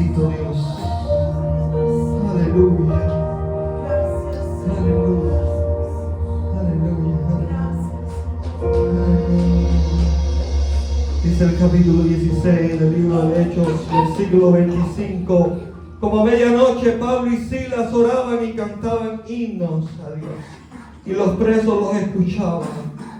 Bendito Dios. Aleluya. Aleluya. Aleluya. Aleluya. Dice el capítulo 16 del libro de Hechos, versículo 25. Como a medianoche Pablo y Silas oraban y cantaban himnos a Dios, y los presos los escuchaban.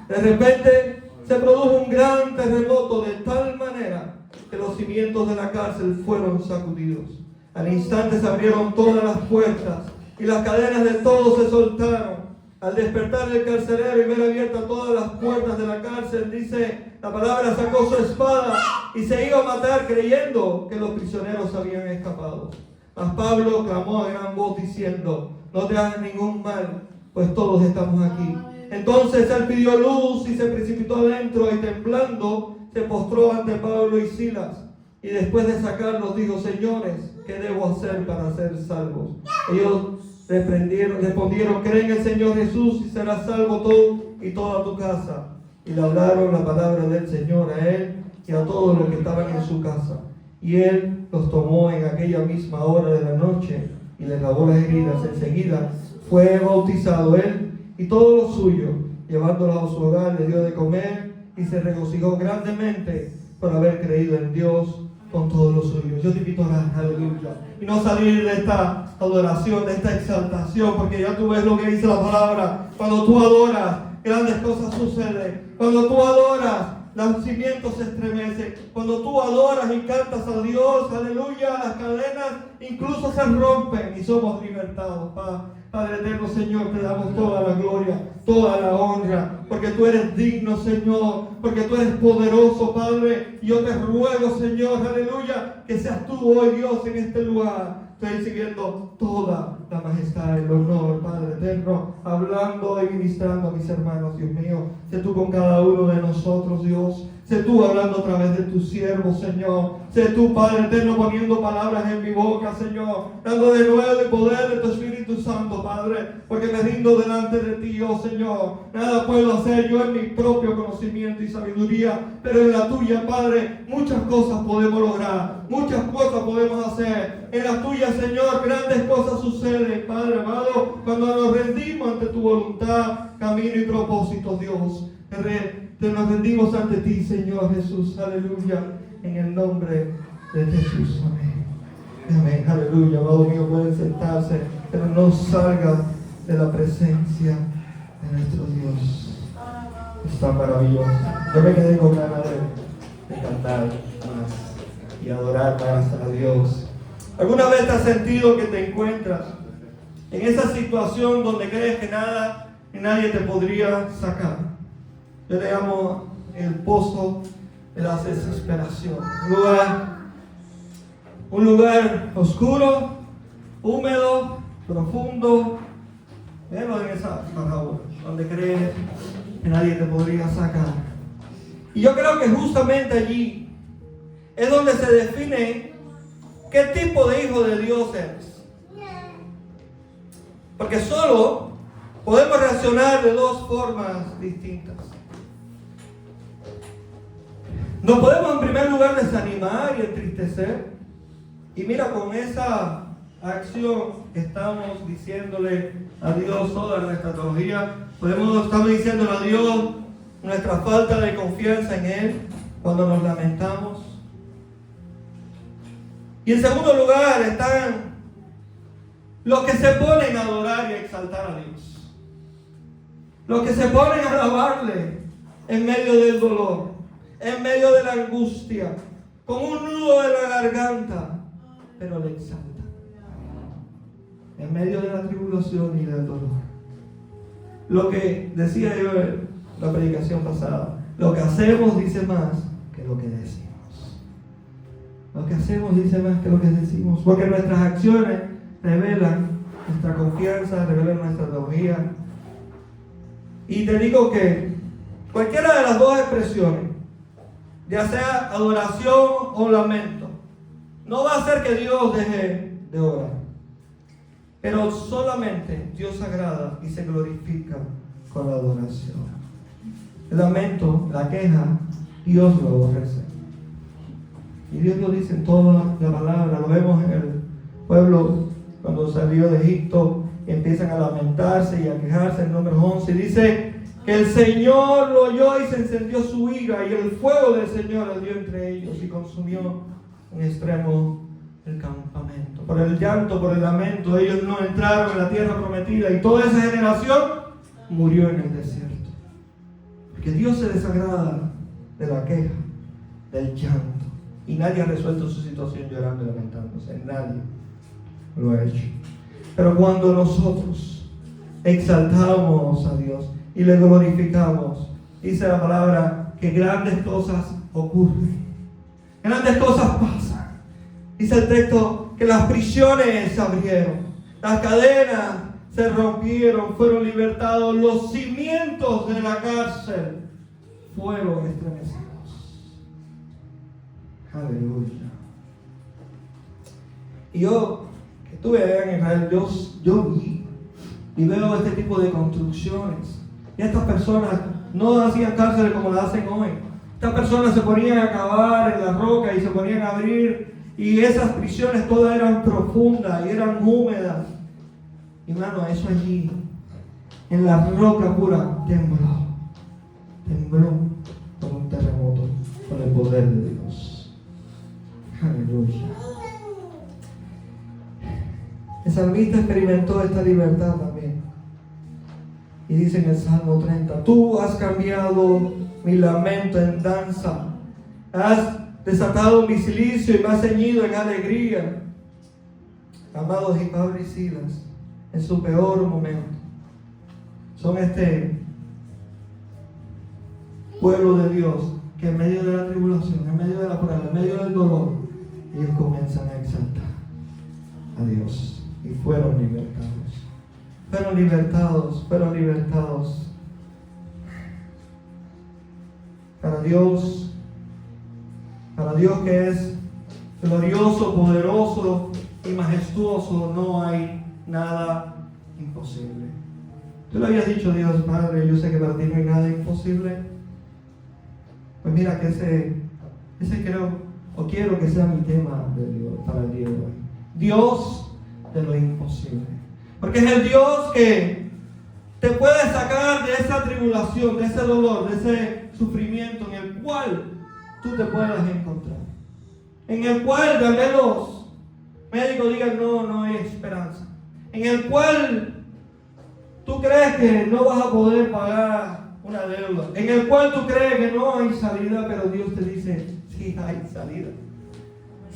De repente se produjo un gran terremoto de tal manera que los cimientos de la cárcel fueron sacudidos. Al instante se abrieron todas las puertas y las cadenas de todos se soltaron. Al despertar el carcelero y ver abiertas todas las puertas de la cárcel, dice la palabra, sacó su espada y se iba a matar creyendo que los prisioneros habían escapado. Mas Pablo clamó a gran voz diciendo, no te hagas ningún mal, pues todos estamos aquí. Entonces él pidió luz y se precipitó adentro y temblando se postró ante Pablo y Silas. Y después de sacarlos dijo, señores, ¿qué debo hacer para ser salvos? Ellos respondieron, cree en el Señor Jesús y serás salvo tú y toda tu casa. Y le hablaron la palabra del Señor a él y a todos los que estaban en su casa. Y él los tomó en aquella misma hora de la noche y les lavó las heridas. Enseguida fue bautizado él y todos los suyos, llevándolos a su hogar, le dio de comer y se regocijó grandemente por haber creído en Dios con todos los suyos. Yo te invito a orar, aleluya, y no salir de esta adoración, de esta exaltación, porque ya tú ves lo que dice la palabra. Cuando tú adoras, grandes cosas suceden. Cuando tú adoras, los cimientos se estremecen. Cuando tú adoras y cantas a Dios, aleluya, las cadenas incluso se rompen y somos libertados. Padre eterno, Señor, te damos toda la gloria, toda la honra, porque tú eres digno, Señor, porque tú eres poderoso, Padre. Y yo te ruego, Señor, aleluya, que seas tú hoy, Dios, en este lugar. Estoy recibiendo toda la majestad, el honor, Padre eterno, hablando y ministrando a mis hermanos, Dios mío. Sé tú con cada uno de nosotros, Dios. Sé tú hablando a través de tus siervos, Señor. Sé tú, Padre eterno, poniendo palabras en mi boca, Señor. Dando de nuevo el poder de tu Espíritu Santo, Padre. Porque me rindo delante de ti, oh Señor. Nada puedo hacer yo en mi propio conocimiento y sabiduría. Pero en la tuya, Padre, muchas cosas podemos lograr. Muchas cosas podemos hacer. En la tuya, Señor, grandes cosas suceden, Padre amado. Cuando nos rendimos ante tu voluntad, camino y propósito, Dios. Nos rendimos ante ti, Señor Jesús, aleluya, en el nombre de Jesús, amén. Amén, aleluya, amado mío, pueden sentarse, pero no salga de la presencia de nuestro Dios. Está maravilloso. Yo me quedé con ganas de cantar más y adorar más a Dios. ¿Alguna vez te has sentido que te encuentras en esa situación donde crees que nada y nadie te podría sacar? Yo le llamo el pozo de la desesperación. Un lugar oscuro, húmedo, profundo. Velo en esa parábola, donde crees que nadie te podría sacar. Y yo creo que justamente allí es donde se define qué tipo de hijo de Dios eres. Porque solo podemos reaccionar de dos formas distintas. Nos podemos en primer lugar desanimar y entristecer. Y mira, con esa acción estamos diciéndole a Dios toda nuestra teología. Estamos diciéndole a Dios nuestra falta de confianza en Él cuando nos lamentamos. Y en segundo lugar están los que se ponen a adorar y a exaltar a Dios. Los que se ponen a alabarle en medio del dolor, en medio de la angustia, con un nudo de la garganta, pero le exaltan. En medio de la tribulación y del dolor. Lo que decía yo en la predicación pasada, lo que hacemos dice más que lo que decimos. Lo que hacemos dice más que lo que decimos, porque nuestras acciones revelan nuestra confianza, revelan nuestra teología. Y te digo que cualquiera de las dos expresiones, ya sea adoración o lamento, no va a hacer que Dios deje de orar. Pero solamente Dios agrada y se glorifica con la adoración. El lamento, la queja, Dios lo aborrece. Y Dios lo dice en toda la palabra, lo vemos salió de Egipto, y empiezan a lamentarse y a quejarse en Números 11. Dice que el Señor lo oyó y se encendió su ira, y el fuego del Señor ardió entre ellos y consumió en extremo el campamento. Por el llanto, por el lamento, ellos no entraron en la tierra prometida, y toda esa generación murió en el desierto. Porque Dios se desagrada de la queja, del llanto, y nadie ha resuelto su situación llorando y lamentándose. Nadie lo ha hecho. Pero cuando nosotros exaltamos a Dios y le glorificamos, dice la palabra que grandes cosas ocurren, grandes cosas pasan. Dice el texto que las prisiones se abrieron, las cadenas se rompieron, fueron libertados, los cimientos de la cárcel fueron estremecidos. Aleluya. Y yo, que estuve allá en Israel, yo vi y veo este tipo de construcciones. Y estas personas no hacían cárceles como las hacen hoy. Estas personas se ponían a cavar en la roca y se ponían a abrir. Y esas prisiones todas eran profundas y eran húmedas. Y hermano, eso allí, en la roca pura, tembló. Tembló por un terremoto, con el poder de Dios. Aleluya. El salmista experimentó esta libertad también. Y dice en el Salmo 30, tú has cambiado mi lamento en danza, has desatado mi cilicio y me has ceñido en alegría. Amados, y Pablo y Silas, en su peor momento, son este pueblo de Dios que en medio de la tribulación, en medio de la prueba, en medio del dolor, ellos comienzan a exaltar a Dios. Y fueron libertados. Fueron libertados, fueron libertados. Para Dios que es glorioso, poderoso y majestuoso, no hay nada imposible. Tú le habías dicho a Dios, Padre, yo sé que para ti no hay nada imposible. Pues mira que ese creo, o quiero que sea mi tema de Dios, para el día de hoy. Dios de lo imposible. Porque es el Dios que te puede sacar de esa tribulación, de ese dolor, de ese sufrimiento en el cual tú te puedas encontrar. En el cual de al menos médicos digan no hay esperanza. En el cual tú crees que no vas a poder pagar una deuda. En el cual tú crees que no hay salida, pero Dios te dice, sí hay salida.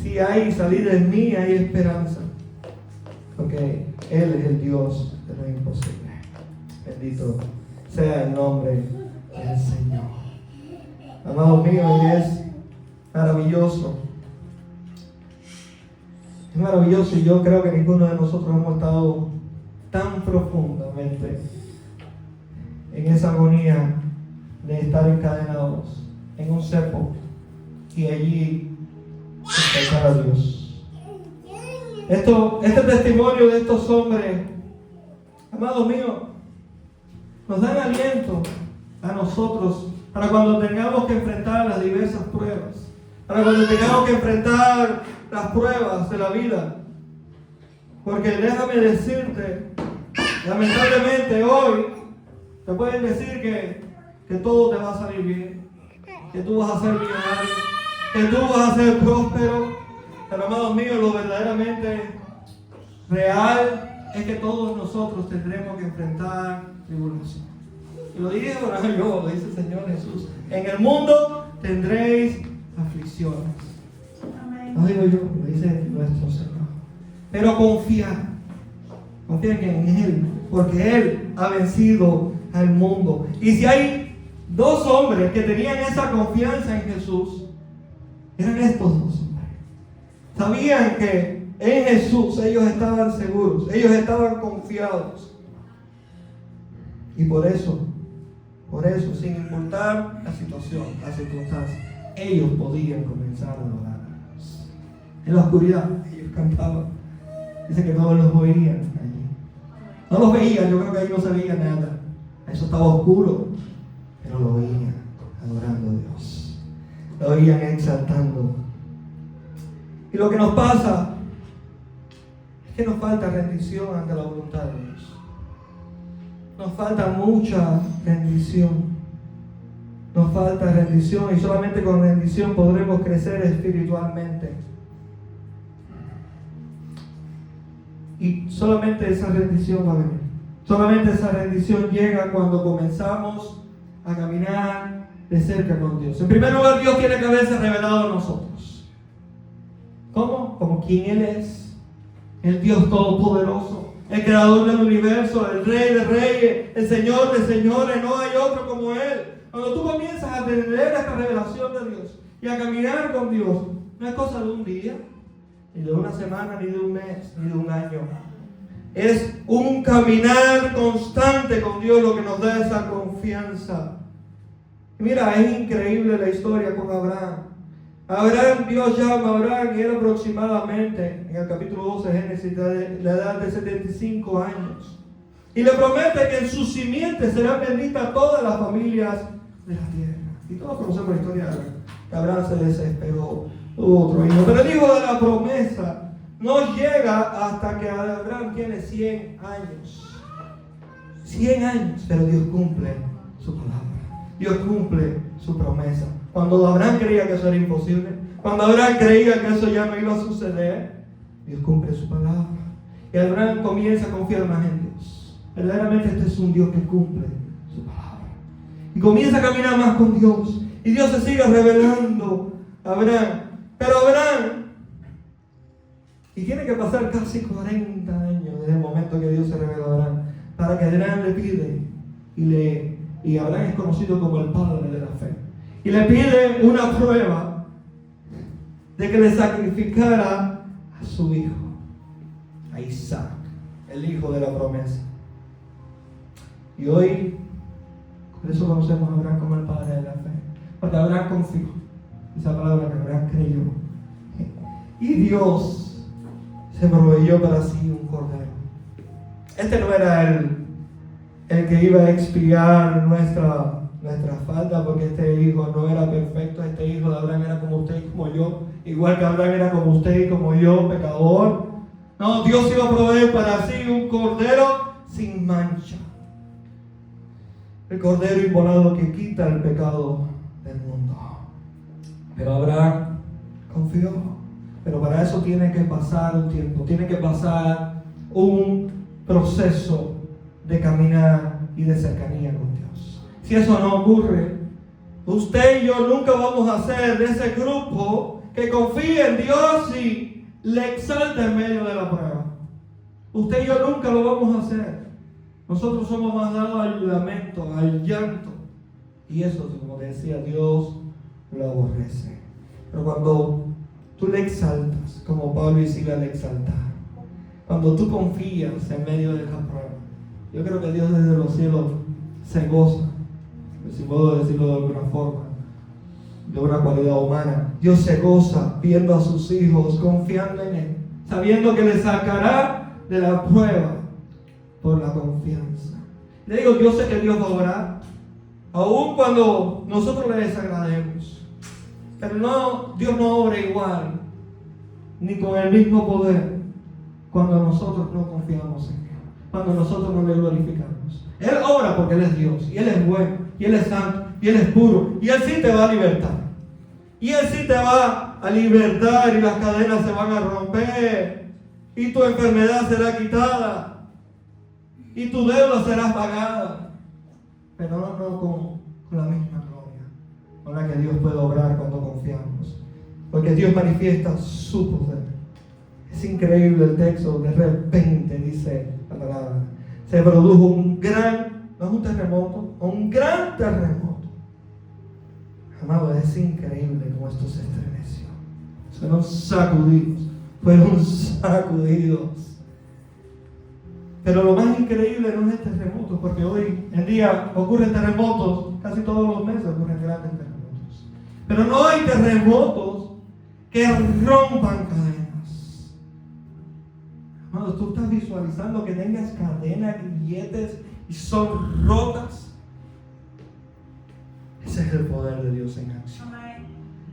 Sí hay salida, en mí hay esperanza. Porque Él es el Dios de lo imposible. Bendito sea el nombre del Señor. Amado mío, y es maravilloso. Es maravilloso, y yo creo que ninguno de nosotros hemos estado tan profundamente en esa agonía de estar encadenados en un cepo y allí exaltar a Dios. Este testimonio de estos hombres, amados míos, nos dan aliento a nosotros para cuando tengamos que enfrentar las diversas pruebas, para cuando tengamos que enfrentar las pruebas de la vida. Porque déjame decirte, lamentablemente hoy te pueden decir que todo te va a salir bien, que tú vas a ser millonario, que tú vas a ser próspero. Pero amados míos, lo verdaderamente real es que todos nosotros tendremos que enfrentar tribulación. Y lo dije ahora yo, lo dice el Señor Jesús. En el mundo tendréis aflicciones. No digo yo, lo dice nuestro Señor. Pero confía en Él, porque Él ha vencido al mundo. Y si hay dos hombres que tenían esa confianza en Jesús, eran estos dos hombres. Sabían que en Jesús ellos estaban seguros, ellos estaban confiados. Y por eso, sin importar la situación, las circunstancias, ellos podían comenzar a adorar a Dios. En la oscuridad, ellos cantaban. Dice que no los oían allí. No los veían, yo creo que ahí no se veía nada. Eso estaba oscuro, pero lo oían adorando a Dios. Lo oían exaltando. Y lo que nos pasa que nos falta rendición ante la voluntad de Dios. Nos falta mucha rendición. Nos falta rendición y solamente con rendición podremos crecer espiritualmente. Y solamente esa rendición va a venir. Solamente esa rendición llega cuando comenzamos a caminar de cerca con Dios. En primer lugar, Dios tiene que haberse revelado a nosotros. ¿Cómo? Como quien Él es. El Dios Todopoderoso, el Creador del universo, el Rey de reyes, el Señor de señores. No hay otro como Él. Cuando tú comienzas a tener esta revelación de Dios y a caminar con Dios, no es cosa de un día, ni de una semana, ni de un mes, ni de un año. Es un caminar constante con Dios lo que nos da esa confianza. Y mira, es increíble la historia con Abraham. Dios llama a Abraham y él aproximadamente, en el capítulo 12 de Génesis, de la edad de 75 años. Y le promete que en su simiente serán benditas todas las familias de la tierra. Y todos conocemos la historia de Abraham. Se desesperó, tuvo otro hijo. Pero el hijo de la promesa no llega hasta que Abraham tiene 100 años. 100 años, pero Dios cumple su palabra. Dios cumple su promesa. Cuando Abraham creía que eso era imposible, cuando Abraham creía que eso ya no iba a suceder, Dios cumple su palabra. Y Abraham comienza a confiar más en Dios. Verdaderamente este es un Dios que cumple su palabra. Y comienza a caminar más con Dios. Y Dios se sigue revelando a Abraham. Pero Abraham, y tiene que pasar casi 40 años desde el momento que Dios se reveló a Abraham, para que Abraham le pide, y Abraham es conocido como el padre de la fe, y le pide una prueba de que le sacrificara a su hijo, a Isaac, el hijo de la promesa. Y hoy, por eso conocemos a Abraham como el padre de la fe, porque Abraham confió, esa palabra que Abraham creyó, y Dios se proveyó para sí un cordero. Este no era el que iba a expiar nuestra falta, porque este hijo no era perfecto. Este hijo de Abraham era como usted y como yo, igual que Abraham era como usted y como yo, pecador. No, Dios iba a proveer para sí un cordero sin mancha, el cordero inmolado que quita el pecado del mundo. Pero Abraham confió. Pero para eso tiene que pasar un tiempo, tiene que pasar un proceso de caminar y de cercanía con Dios. Si eso no ocurre, usted y yo nunca vamos a ser de ese grupo que confía en Dios y le exalta en medio de la prueba. Usted y yo nunca lo vamos a hacer. Nosotros somos más dados al lamento, al llanto. Y eso, como decía, Dios lo aborrece. Pero cuando tú le exaltas, como Pablo y Silas le exaltaron, cuando tú confías en medio de esa prueba, yo creo que Dios desde los cielos se goza, si puedo decirlo de alguna forma, de una cualidad humana. Dios se goza viendo a sus hijos, confiando en Él, sabiendo que le sacará de la prueba por la confianza. Le digo, yo sé que Dios va a obrar, aun cuando nosotros le desagrademos. Pero no, Dios no obra igual, ni con el mismo poder, cuando nosotros no confiamos en Él, cuando nosotros no le glorificamos. Él obra porque Él es Dios, y Él es bueno, y Él es santo, y Él es puro, y Él sí te va a libertar. Y Él sí te va a libertar, y las cadenas se van a romper, y tu enfermedad será quitada, y tu deuda será pagada. Pero no con la misma con la que Dios puede obrar cuando confiamos, porque Dios manifiesta su poder. Es increíble el texto. De repente, dice la palabra, se produjo un gran, no es un terremoto, un gran terremoto. Amado, es increíble cómo esto se estremeció. Fueron sacudidos. Pero lo más increíble no es el terremoto, porque hoy en día ocurren terremotos, casi todos los meses ocurren grandes terremotos. Pero no hay terremotos que rompan cadenas. Amado, tú estás visualizando que tengas cadenas, grilletes y son rotas. Ese es el poder de Dios en acción.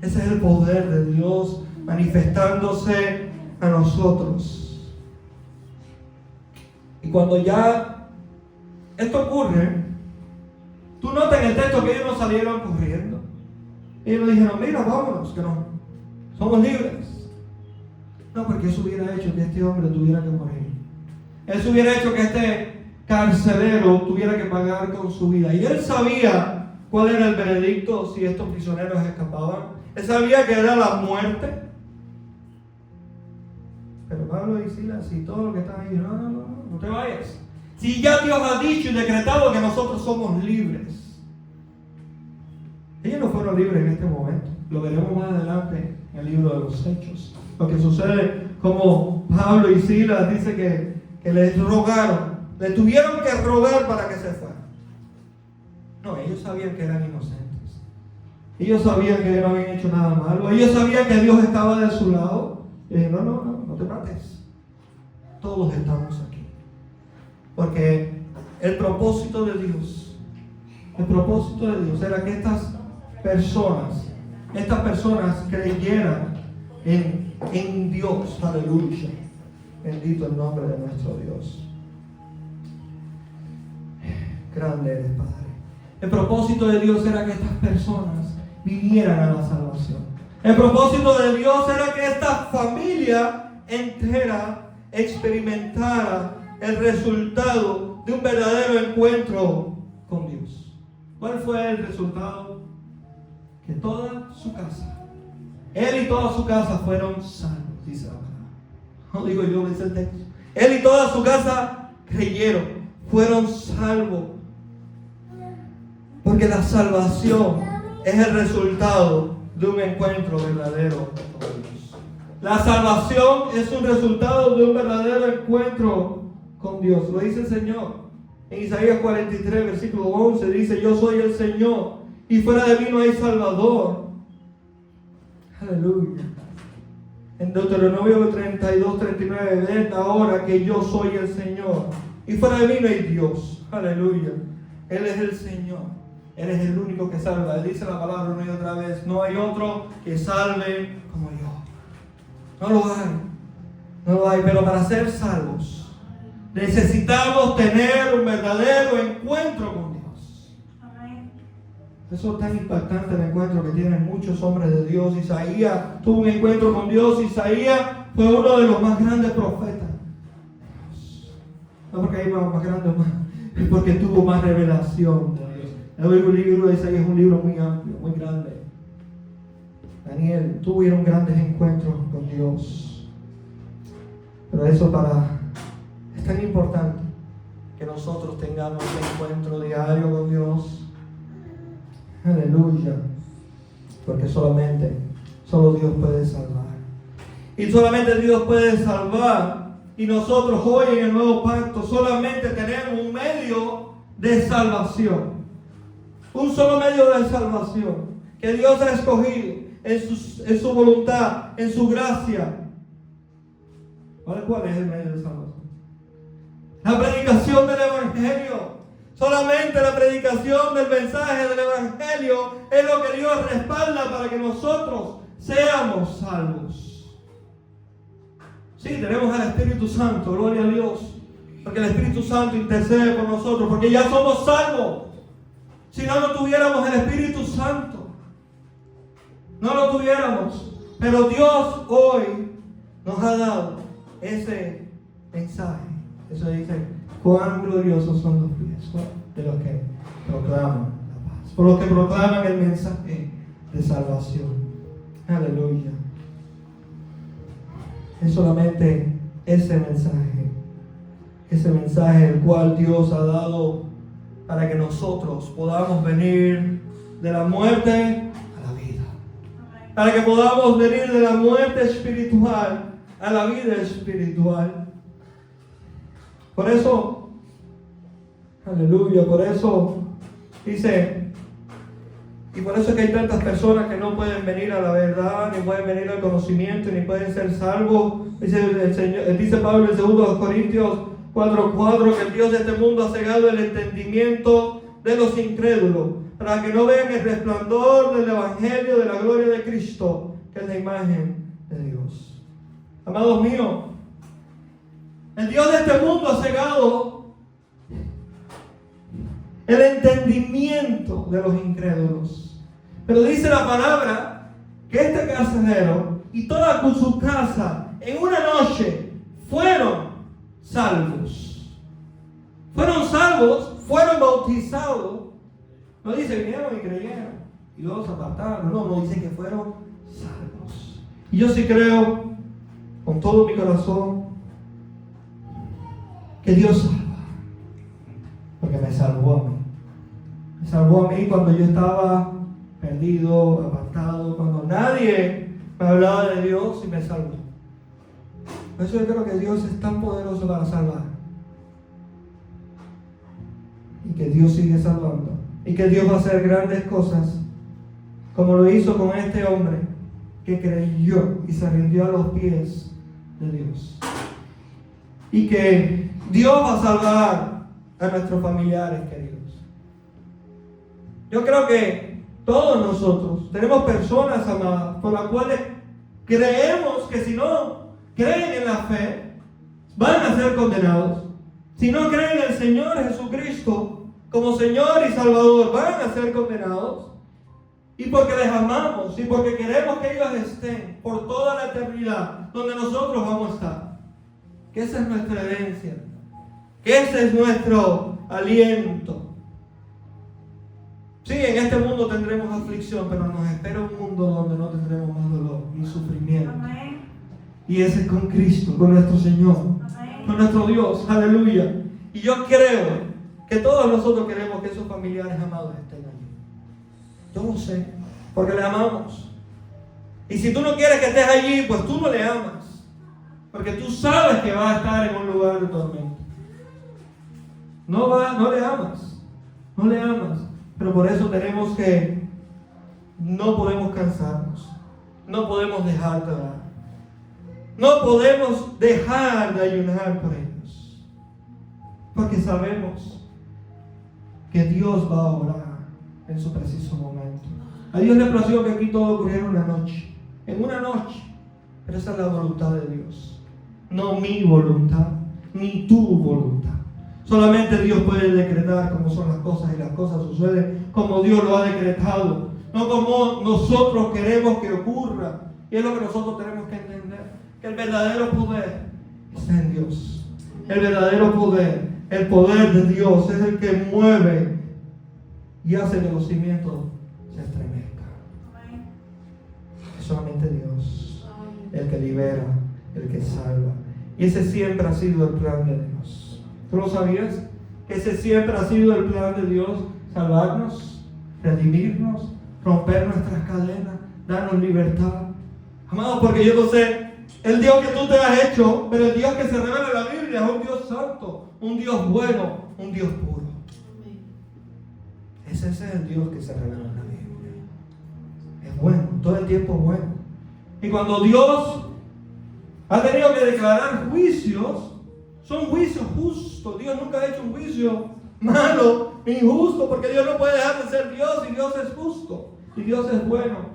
Ese es el poder de Dios manifestándose a nosotros. cuando ya esto ocurre, tú notas en el texto que ellos no salieron corriendo. Ellos le dijeron, mira, vámonos, que no, somos libres. No, porque eso hubiera hecho que este hombre tuviera que morir. Eso hubiera hecho que este carcelero tuviera que pagar con su vida. Y él sabía cuál era el veredicto si estos prisioneros escapaban. Él sabía que era la muerte. Pero Pablo y Silas y todo lo que están ahí, no te vayas. Si ya Dios ha dicho y decretado que nosotros somos libres. Ellos no fueron libres en este momento. Lo veremos más adelante en el libro de los Hechos. Lo que sucede, como Pablo y Silas dice que les rogaron, le tuvieron que rogar para que se fueran. No, ellos sabían que eran inocentes. Ellos sabían que no habían hecho nada malo. Ellos sabían que Dios estaba de su lado. Y dijeron, no te mates. Todos estamos aquí. Porque el propósito de Dios era que estas personas creyeran en Dios. Aleluya. Bendito el nombre de nuestro Dios. Grande eres, Padre. El propósito de Dios era que estas personas vinieran a la salvación. El propósito de Dios era que esta familia entera experimentara el resultado de un verdadero encuentro con Dios. ¿Cuál fue el resultado? Que toda su casa, él y toda su casa fueron salvos, dice la palabra. No digo yo, dice el texto. Él y toda su casa creyeron, fueron salvos. Porque la salvación es el resultado de un encuentro verdadero con Dios. La salvación es un resultado de un verdadero encuentro con Dios. Lo dice el Señor. En Isaías 43, versículo 11, dice, yo soy el Señor y fuera de mí no hay Salvador. Aleluya. En Deuteronomio 32, 39, ved ahora que yo soy el Señor y fuera de mí no hay Dios. Aleluya. Él es el Señor. Él es el único que salva. Él dice la palabra una y otra vez, no hay otro que salve como yo. No lo hay, pero para ser salvos necesitamos tener un verdadero encuentro con Dios. Eso es tan impactante el encuentro que tienen muchos hombres de Dios. Isaías tuvo un encuentro con Dios. Isaías fue uno de los más grandes profetas. No porque hay más grandes, es porque tuvo más revelación de Dios. El libro de Isaías es un libro muy amplio, muy grande. Daniel tuvieron grandes encuentros con Dios. Pero eso es tan importante que nosotros tengamos un encuentro diario con Dios. Aleluya. Porque solo Dios puede salvar. Y solamente Dios puede salvar. Y nosotros hoy en el nuevo pacto solamente tenemos un medio de salvación. Un solo medio de salvación que Dios ha escogido en su voluntad, en su gracia. ¿Cuál es el medio de salvación? La predicación del Evangelio. Solamente la predicación del mensaje del Evangelio es lo que Dios respalda para que nosotros seamos salvos. Sí, tenemos al Espíritu Santo, gloria a Dios, porque el Espíritu Santo intercede por nosotros, porque ya somos salvos. Si no tuviéramos el Espíritu Santo, no lo tuviéramos. Pero Dios hoy nos ha dado ese mensaje. Eso dice, cuán gloriosos son los pies de los que proclaman la paz, por los que proclaman el mensaje de salvación. Aleluya. Es solamente ese mensaje el cual Dios ha dado para que nosotros podamos venir de la muerte a la vida. Para que podamos venir de la muerte espiritual a la vida espiritual. Por eso, aleluya, por eso dice, y por eso es que hay tantas personas que no pueden venir a la verdad, ni pueden venir al conocimiento, ni pueden ser salvos. Dice Pablo en 2 Corintios 4:4 que el Dios de este mundo ha cegado el entendimiento de los incrédulos, para que no vean el resplandor del Evangelio de la gloria de Cristo, que es la imagen de Dios. Amados míos, El Dios de este mundo ha cegado el entendimiento de los incrédulos. Pero dice la palabra que este carcelero y toda su casa en una noche fueron salvos. Fueron salvos, fueron bautizados. No dice vinieron y creyeron y luego se apartaron. No dice que fueron salvos. Y yo sí creo con todo mi corazón que Dios salva. Porque me salvó a mí. Me salvó a mí cuando yo estaba perdido, apartado, cuando nadie me hablaba de Dios y me salvó. Por eso yo creo que Dios es tan poderoso para salvar. Y que Dios sigue salvando. Y que Dios va a hacer grandes cosas, como lo hizo con este hombre que creyó y se rindió a los pies de Dios. Y que Dios va a salvar a nuestros familiares queridos. Yo creo que todos nosotros tenemos personas amadas por las cuales creemos que si no creen en la fe van a ser condenados. Si no creen en el Señor Jesucristo como Señor y Salvador van a ser condenados. Y porque les amamos y porque queremos que ellos estén por toda la eternidad donde nosotros vamos a estar. Que esa es nuestra herencia. Que ese es nuestro aliento. Sí, en este mundo tendremos aflicción, pero nos espera un mundo donde no tendremos más dolor ni sufrimiento. Amén. Y ese es con Cristo, con nuestro Señor, amén, con nuestro Dios. Aleluya. Y yo creo que todos nosotros queremos que esos familiares amados estén allí. Yo lo sé, porque le amamos. Y si tú no quieres que estés allí, pues tú no le amas. Porque tú sabes que va a estar en un lugar de tormento. No le amas. No le amas. Pero por eso tenemos que, no podemos cansarnos. No podemos dejar de orar. No podemos dejar de ayunar por ellos. Porque sabemos que Dios va a orar en su preciso momento. A Dios le plació que aquí todo ocurriera en una noche. En una noche. Pero esa es la voluntad de Dios. No mi voluntad, ni tu voluntad. Solamente Dios puede decretar cómo son las cosas y las cosas suceden como Dios lo ha decretado. No como nosotros queremos que ocurra. Y es lo que nosotros tenemos que entender. Que el verdadero poder está en Dios. El verdadero poder, el poder de Dios es el que mueve y hace que los cimientos se estremezcan. Es solamente Dios el que libera, el que salva. Y ese siempre ha sido el plan de Dios. ¿Tú lo sabías? Que ese siempre ha sido el plan de Dios: salvarnos, redimirnos, romper nuestras cadenas, darnos libertad. Amados, porque yo no sé el Dios que tú te has hecho, pero el Dios que se revela en la Biblia es un Dios santo, un Dios bueno, un Dios puro. Ese es el Dios que se revela en la Biblia. Es bueno, todo el tiempo es bueno. Y cuando Dios ha tenido que declarar juicios, son juicios justos. Dios nunca ha hecho un juicio malo ni injusto, porque Dios no puede dejar de ser Dios, y Dios es justo y Dios es bueno.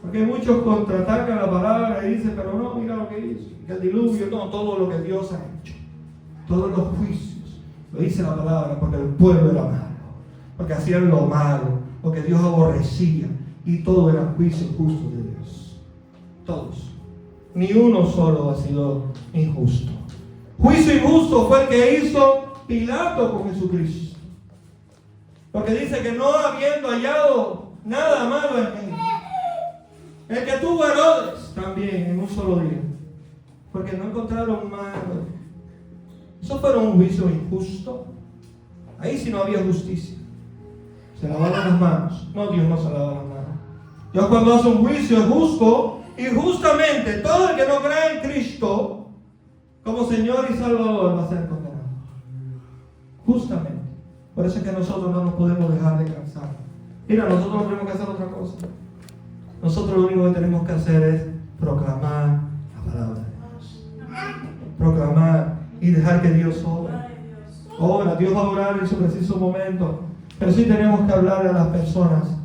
Porque muchos contraatacan la palabra y dicen, pero no, mira lo que hizo, que el diluvio, no, todo lo que Dios ha hecho, todos los juicios, lo dice la palabra, porque el pueblo era malo, porque hacían lo malo, lo que Dios aborrecía, y todo eran juicios justos de Dios. Todos. Ni uno solo ha sido injusto. Juicio injusto fue el que hizo Pilato con Jesucristo. Porque dice que no habiendo hallado nada malo en él. El que tuvo Herodes también en un solo día. Porque no encontraron malo. Eso fue un juicio injusto. Ahí sí no había justicia. Se lavaron las manos. No, Dios no se lava las manos. Dios cuando hace un juicio es justo. Y justamente todo el que no cree en Cristo como Señor y Salvador va a ser condenado. Justamente. Por eso es que nosotros no nos podemos dejar de cansar. Mira, nosotros no tenemos que hacer otra cosa. Nosotros lo único que tenemos que hacer es proclamar la palabra de Dios. Proclamar y dejar que Dios obre. Obra, Dios va a orar en su preciso momento. Pero sí tenemos que hablar a las personas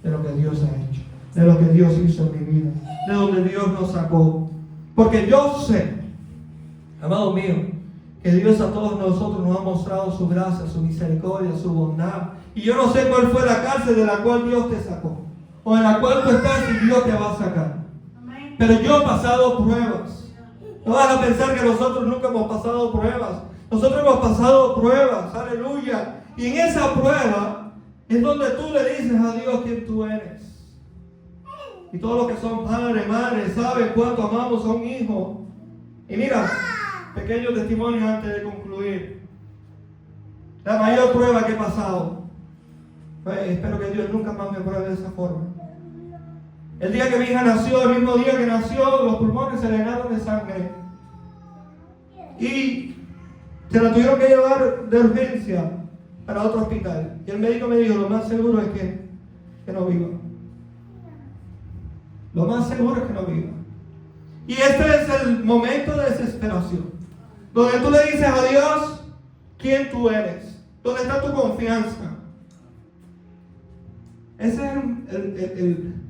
de lo que Dios ha hecho, de lo que Dios hizo en mi vida, de donde Dios nos sacó. Porque yo sé Amado mío, que Dios a todos nosotros nos ha mostrado su gracia, su misericordia, su bondad. Y yo no sé cuál fue la cárcel de la cual Dios te sacó, o en la cual tú estás y Dios te va a sacar. Pero yo he pasado pruebas. No vas a pensar que nosotros nunca hemos pasado pruebas. Nosotros hemos pasado pruebas, aleluya. Y en esa prueba es donde tú le dices a Dios quién tú eres. Y todos los que son padres, madres, saben cuánto amamos a un hijo. Y mira, pequeño testimonio antes de concluir. La mayor prueba que he pasado, espero que Dios nunca más me pruebe de esa forma. El día que mi hija nació, el mismo día que nació, los pulmones se le llenaron de sangre. Y se la tuvieron que llevar de urgencia para otro hospital. Y el médico me dijo, lo más seguro es que no viva. Lo más seguro es que no viva. Y este es el momento de desesperación, donde tú le dices a Dios quién tú eres, dónde está tu confianza. Ese es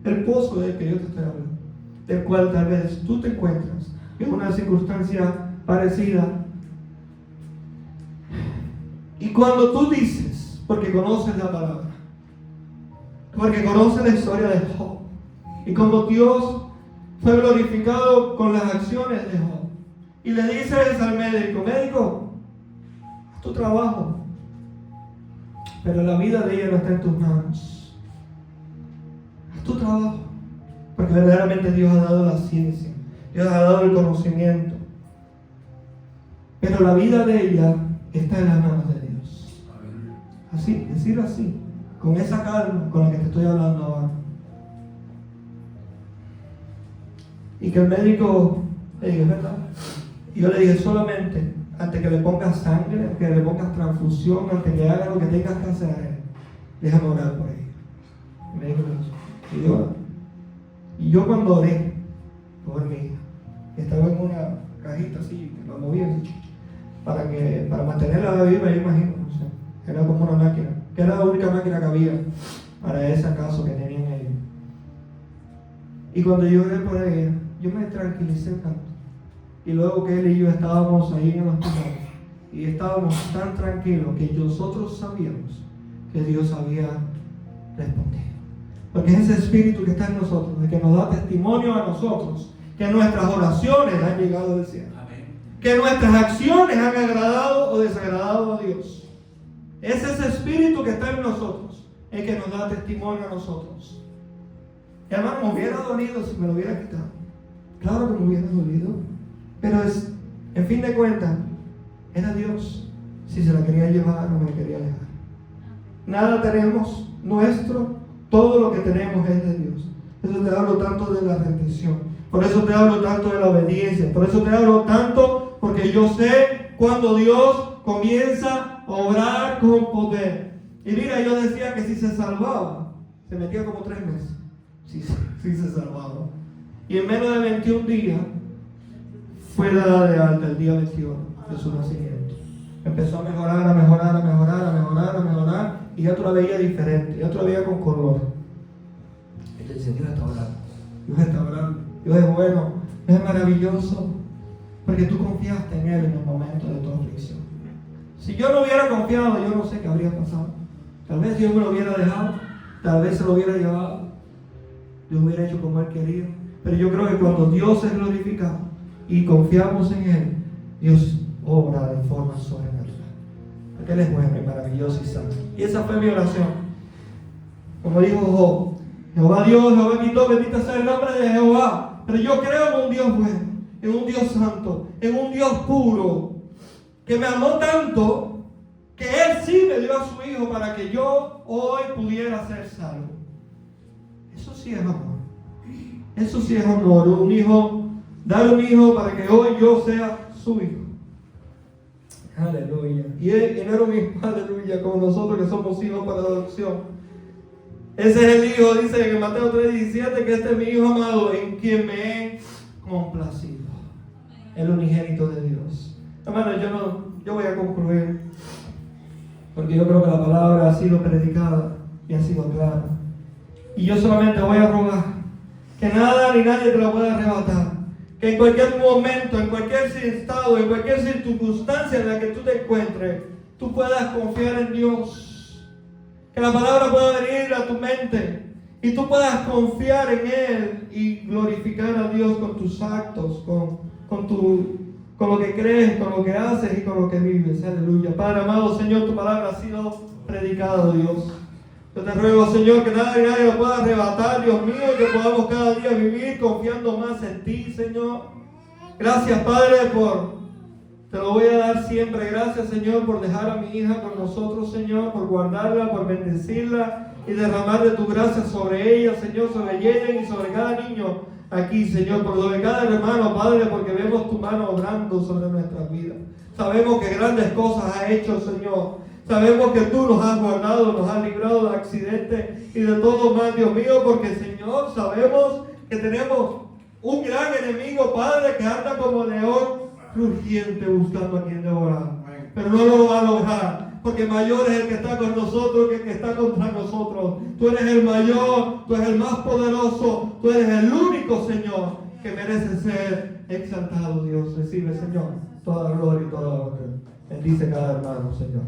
el pozo del que yo te estoy hablando, del cual tal vez tú te encuentras en una circunstancia parecida. Y cuando tú dices, porque conoces la palabra, porque conoces la historia de Job, y cuando Dios fue glorificado con las acciones de Job, y le dices al médico, haz tu trabajo, pero la vida de ella no está en tus manos. Haz tu trabajo, porque verdaderamente Dios ha dado la ciencia, Dios ha dado el conocimiento, pero la vida de ella está en las manos de Dios. Así, decirlo así, con esa calma con la que te estoy hablando ahora. Y que el médico le diga, es verdad. Y yo le dije, solamente antes que le pongas sangre, antes que le pongas transfusión, antes que haga lo que tengas que hacer, déjame orar por ella. Y me dijo eso. Y yo cuando oré por mi hija, estaba en una cajita así, que la movía para mantenerla viva, yo imagino, no sé, era como una máquina, que era la única máquina que había para ese caso que tenían ellos. Y cuando yo oré por ella, yo me tranquilicé tanto. Y luego que él y yo estábamos ahí en el hospital, y estábamos tan tranquilos que nosotros sabíamos que Dios había respondido. Porque es ese espíritu que está en nosotros, de que nos da testimonio a nosotros, que nuestras oraciones han llegado del cielo. Amén. Que nuestras acciones han agradado o desagradado a Dios. Es ese espíritu que está en nosotros, el que nos da testimonio a nosotros. Y además me hubiera dolido si me lo hubiera quitado. Claro que me hubiera dolido. Pero en fin de cuentas, era Dios si se la quería llevar o me la quería dejar. Nada tenemos nuestro, todo lo que tenemos es de Dios. Por eso te hablo tanto de la rendición, por eso te hablo tanto de la obediencia, por eso te hablo tanto, porque yo sé cuando Dios comienza a obrar con poder. Y mira, yo decía que si se salvaba, se metía como 3 meses. Sí se salvaba. Y en menos de 21 días fue dada de alta el día 21 de su nacimiento. Empezó a mejorar, y ya tú la veías diferente, ya tú la veías con color. Entonces Dios está hablando, Dios está hablando, Dios es bueno, Dios es maravilloso, porque tú confiaste en Él en el momento de tu aflicción. Si yo no hubiera confiado, yo no sé qué habría pasado. Tal vez Dios me lo hubiera dejado, tal vez se lo hubiera llevado, Dios hubiera hecho como Él quería. Pero yo creo que cuando Dios es glorificado y confiamos en Él, Dios obra de forma sobrenatural. Porque Él es bueno y maravilloso y santo. Y esa fue mi oración. Como dijo Job, Jehová Dios, Jehová quitó, bendito sea el nombre de Jehová. Pero yo creo en un Dios bueno, en un Dios santo, en un Dios puro, que me amó tanto que Él sí me dio a su Hijo para que yo hoy pudiera ser salvo. Eso sí es amor. Eso sí es amor. Un hijo, dar un hijo para que hoy yo sea su hijo. Aleluya. Y no es lo mismo, aleluya, como nosotros que somos hijos para adopción. Ese es el hijo, dice en Mateo 3:17, que este es mi hijo amado en quien me he complacido. El unigénito de Dios. Hermano, yo voy a concluir, porque yo creo que la palabra ha sido predicada y ha sido clara. Y yo solamente voy a rogar que nada ni nadie te lo pueda arrebatar. Que en cualquier momento, en cualquier estado, en cualquier circunstancia en la que tú te encuentres, tú puedas confiar en Dios. Que la palabra pueda venir a tu mente y tú puedas confiar en Él y glorificar a Dios con tus actos, con lo que crees, con lo que haces y con lo que vives. Aleluya. Padre amado, Señor, tu palabra ha sido predicada, Dios. Yo te ruego, Señor, que nadie lo pueda arrebatar, Dios mío, y que podamos cada día vivir confiando más en ti, Señor. Gracias, Padre, te lo voy a dar siempre. Gracias, Señor, por dejar a mi hija con nosotros, Señor, por guardarla, por bendecirla y derramar de tu gracia sobre ella, Señor, sobre Yellen y sobre cada niño aquí, Señor, por sobre cada hermano, Padre, porque vemos tu mano obrando sobre nuestras vidas. Sabemos que grandes cosas has hecho, Señor. Sabemos que tú nos has guardado, nos has librado de accidentes y de todo mal, Dios mío, porque, Señor, sabemos que tenemos un gran enemigo, Padre, que anda como león rugiente buscando a quien devorar. Pero no lo va a lograr, porque mayor es el que está con nosotros que el que está contra nosotros. Tú eres el mayor, tú eres el más poderoso, tú eres el único, Señor, que merece ser exaltado, Dios. Recibe, Señor, toda gloria y toda honra. Bendice cada hermano, Señor.